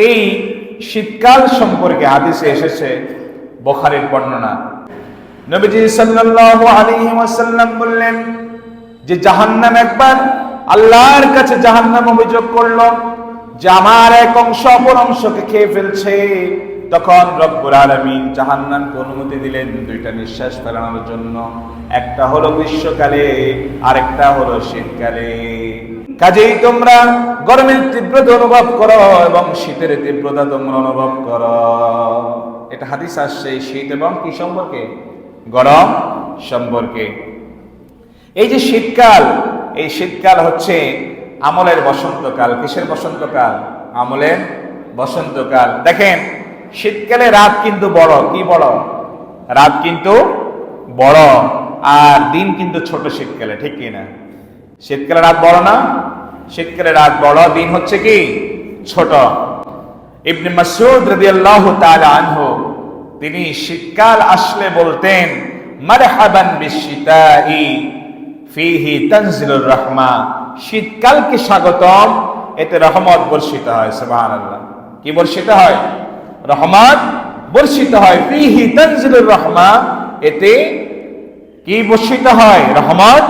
এই শীতকাল সম্পর্কে হাদিসে এসেছে, বুখারীর বর্ণনা। নবীজি সাল্লাল্লাহু আলাইহি ওয়াসাল্লাম বললেন যে জাহান্নাম একবার আল্লাহর কাছে জাহান্নাম অভিযোগ করলো যে আমার এক অংশ অপর অংশকে খেয়ে ফেলছে। তখন রব্বুল আলামিন জাহান্নামকে অনুমতি দিলেন দুইটা নিঃশ্বাস ফেলানোর জন্য, একটা হলো গ্রীষ্মকালে আর একটা হলো শীতকালে। কাজেই তোমরা গরমের তীব্রতা অনুভব করো এবং শীতের তীব্রতা তোমরা অনুভব করো। এটা হাদিস আসছে শীত এবং কি সম্পর্কে? গরম সম্পর্কে। এই যে শীতকাল, এই শীতকাল হচ্ছে আমলের বসন্তকাল। কিসের বসন্তকাল? আমলের বসন্তকাল। দেখেন শীতকালে রাত কিন্তু বড়, কি বড়? রাত কিন্তু বড় আর দিন কিন্তু ছোট শীতকালে, ঠিক কি না? শীতকালে রাত বড় না? শীতকালে রাত বড়, দিন হচ্ছে কি ছোট। ইবনে মাসউদ রাদিয়াল্লাহু তাআলা আনহু তিনি শীতকাল আসলে বলতেন মারহাবান বিশশিতাই ফিহি তানজিলুর রাহমা। শীতকালকে স্বাগতম, এতে রহমত বর্ষিত হয়। সুবহানাল্লাহ। কি বর্ষিত হয়? রহমত বর্ষিত হয়। ফিহি তানজিলুর রাহমা, এতে কি বর্ষিত হয়? রহমত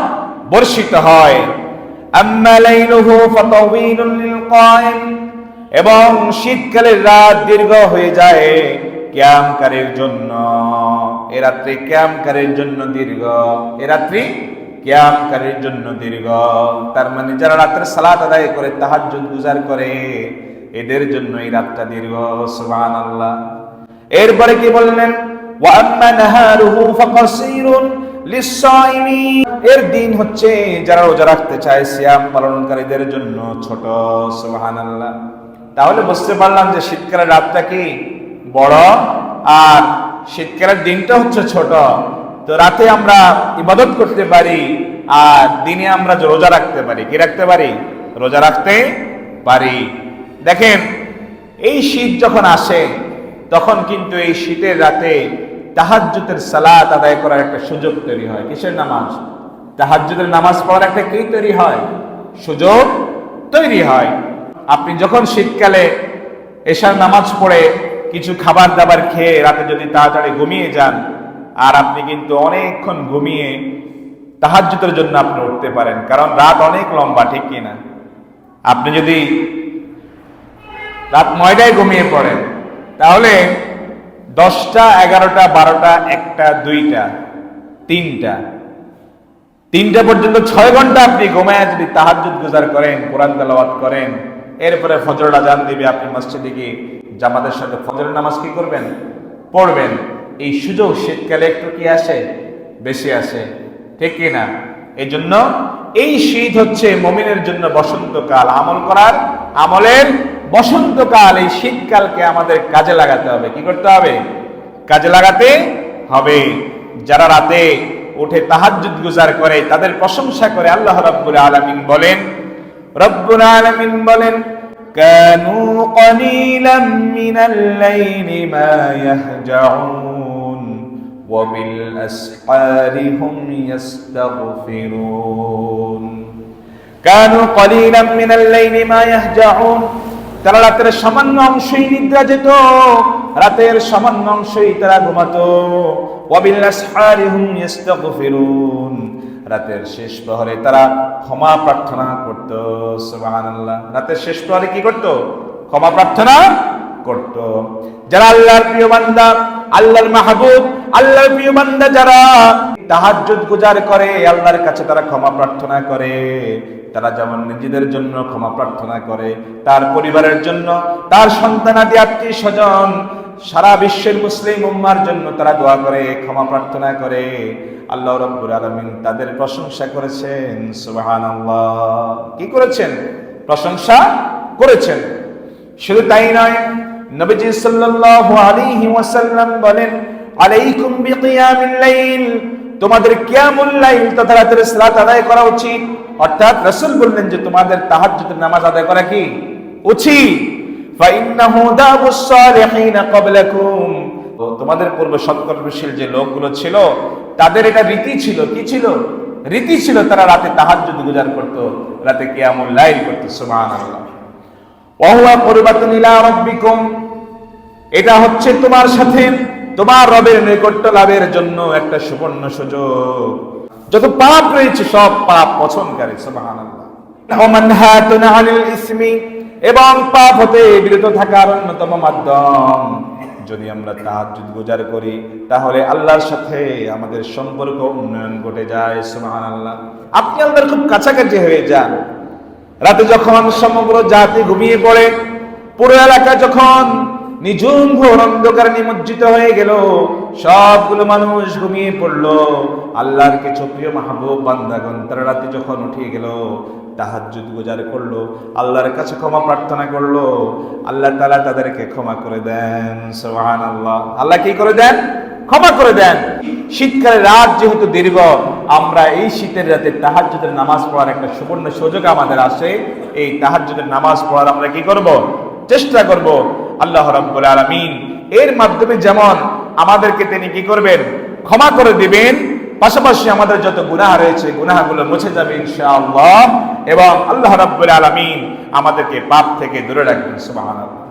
বর্ষিত হয়। আম্মা লাইলুহু ফাতাওয়িলুন লিল কায়েম, এবং শীতকালের রাত দীর্ঘ হয়ে যায় কিয়ামকারীর জন্য। এ রাত্রি কিয়ামকারীর জন্য দীর্ঘ, এ রাত্রি কিয়ামকারীর জন্য দীর্ঘ। তার মানে যারা রাতের সালাত আদায় করে, তাহাজ্জুদ গুজার করে, এদের জন্য এই রাতটা দীর্ঘ। সুবহানাল্লাহ। এরপরে কি বললেন? ওয়া আম্মা নাহারুহু ফাকাসীরুন লিস-সাইমিন, এর দিন হচ্ছে যারা রোজা রাখতে চায়, সিয়াম পালনকারীদের জন্য ছোট। সুবহানাল্লাহ। তাহলে বুঝতে পারলাম যে শীতকালের রাতটা কি বড় আর শীতকালের দিনটা হচ্ছে ছোট। তো রাতে আমরা ইবাদত করতে পারি আর দিনে আমরা রোজা রাখতে পারি। কি রাখতে পারি? রোজা রাখতে পারি। দেখেন এই শীত যখন আসে তখন কিন্তু এই শীতের রাতে তাহাজ্জুদের সালাত আদায় করার একটা সুযোগ তৈরি হয়। কিসের নামাজ? তাহাজ্জুদের নামাজ পড়ার একটা কি তৈরি হয়? সুযোগ তৈরি হয়। আপনি যখন শীতকালে এশার নামাজ পড়ে কিছু খাবার দাবার খেয়ে রাতে যদি তাড়াতাড়ি ঘুমিয়ে যান, আর আপনি কিন্তু অনেকক্ষণ ঘুমিয়ে তাহাজ্জুদের জন্য আপনি উঠতে পারেন, কারণ রাত অনেক লম্বা, ঠিক কিনা? আপনি যদি রাত 9টায় ঘুমিয়ে পড়েন, তাহলে 10টা, 11টা, 12টা, 1টা, 2টা, 3টা পর্যন্ত 6 ঘন্টা আপনি ঘুমায় যদি তাহাজ্জুদ গুজার করেন, কোরআন তেলাওয়াত করেন, এরপরে ফজর আজান দিবে, আপনি মসজিদে গিয়ে জামাতের সাথে ফজরের নামাজ কি করবেন? পড়বেন। এই সুযোগ শীতকালে একটু কি আসে? বেশি আসে, ঠিক কিনা? এই জন্য এই শীত হচ্ছে মুমিনের জন্য বসন্তকাল, আমল করার, আমলের বসন্তকাল। এই শীতকালকে আমাদের কাজে লাগাতে হবে। কি করতে হবে? কাজে লাগাতে হবে। যারা রাতে উঠে তাহাজ্জুদ গুজার করে তাদের প্রশংসা করে আল্লাহ রাব্বুল আলামিন বলেন, রব্বুল আলামিন বলেন কানু কলিলাম মিনাল লাইলি মা ইয়াহজাউন ওয়া বিল আসহারি হুম ইস্তাগফিরুন। কানু কলিলাম মিনাল লাইলি মা ইয়াহজাউন, তারা রাতের সামান্য অংশই নিদ্রা যেত, রাতের সামান্য অংশই তারা ঘুমাতো। ওয়া বিল আসহারি হুম ইস্তাগফিরুন, রাতের শেষ প্রহরে তারা ক্ষমা প্রার্থনা করত। সুবহানাল্লাহ। রাতের শেষ প্রহরে কি করত? ক্ষমা প্রার্থনা করত। যারা আল্লাহর প্রিয় বান্দা, আল্লাহর মাহবুব, আল্লাহর প্রিয় বান্দা যারা তাহাজ্জুদ গুজার করে, আল্লাহর কাছে তারা ক্ষমা প্রার্থনা করে। তারা যেমন নিজেদের জন্য ক্ষমা প্রার্থনা করে, তার পরিবারের জন্য, তার সন্তানাদি, আত্মীয় স্বজন, সারা বিশ্বের মুসলিম উম্মার জন্য তারা দোয়া করে, ক্ষমা প্রার্থনা করে। আল্লাহ রাব্বুল আলামিন তাদের প্রশংসা করেছেন। সুবহানাল্লাহ। কি করেছেন? প্রশংসা করেছেন। শুধু তাই নয়, নবীজি সাল্লাল্লাহু আলাইহি ওয়াসাল্লাম বলেন আলাইকুম বিকিয়ামিল লাইল, তোমাদের কিয়ামুল লাইল তথা রাতের সালাত আদায় করা উচিত। অর্থাৎ রাসূল বললেন যে তোমাদের তাহাজ্জুদের নামাজ আদায় করা কি উচিত। ফাইন্নাহু দাবুস সালিহিন ক্বাবলাকুম, তোমাদের পূর্বে সৎকর্মশীল যে লোকগুলো ছিল তাদের এটা রীতি ছিল। কি ছিল? রীতি ছিল। তারা রাতে তাহাজ্জুদ গুজার করত, রাতে কিয়ামুল লাইল করত। সুবহানাল্লাহ। ওয়া হুয়া কুরবাতুন ইলা রাব্বিকুম, এটা হচ্ছে তোমার সাথে তোমার রবের নৈকট্য লাভের জন্য একটা সুবর্ণ সুযোগ। যত পাপ রয়েছে সব পাপ পছন্দকারী, সুবহানাল্লাহ। ওয়া মানহাতুন আনিল ইসমি, এবং পাপ হতে বিরত থাকার অন্যতম মাধ্যম। যদি আমরা তাহাজ্জুদ গুজার করি তাহলে আল্লাহর সাথে আমাদের সম্পর্ক উন্নয়ন ঘটে যায়, সুবহানাল্লাহ। আপনি আল্লাহর খুব কাছাকাছি হয়ে যান। রাতে যখন সমগ্র জাতি ঘুমিয়ে পড়ে, পুরো এলাকা যখন নিঝুম ঘোর অন্ধকারে নিমজ্জিত হয়ে গেল, সবগুলো মানুষ ঘুমিয়ে পড়লো, আল্লাহর কিছু প্রিয় মাহবুব বান্দাগণ তারা রাতে যখন উঠে গেল, তাহাজ্জুদ গুজার করলো, আল্লাহর কাছে ক্ষমা প্রার্থনা করলো, আল্লাহ তাআলা তাদেরকে ক্ষমা করে দেন, সুবহানাল্লাহ। আল্লাহ কি করে দেন? ক্ষমা করে দেন। শীতকালে রাত যেহেতু দীর্ঘ, আমরা এই শীতের রাতে তাহাজ্জুদের নামাজ পড়ার একটা সুবর্ণ সুযোগ আমাদের আসে। এই তাহাজ্জুদের নামাজ পড়ার আমরা কি করব? চেষ্টা করব। আল্লাহ রাব্বুল আলামিন এর মাধ্যমে যেমন আমাদেরকে তিনি কি করবেন? ক্ষমা করে দিবেন, পাশাপাশি আমাদের যত গুনাহ রয়েছে গুনাহগুলো মুছে যাবে ইনশাআল্লাহ, এবং আল্লাহ রাব্বুল আলামিন আমাদেরকে পাপ থেকে দূরে রাখবেন, সুবহানাল্লাহ।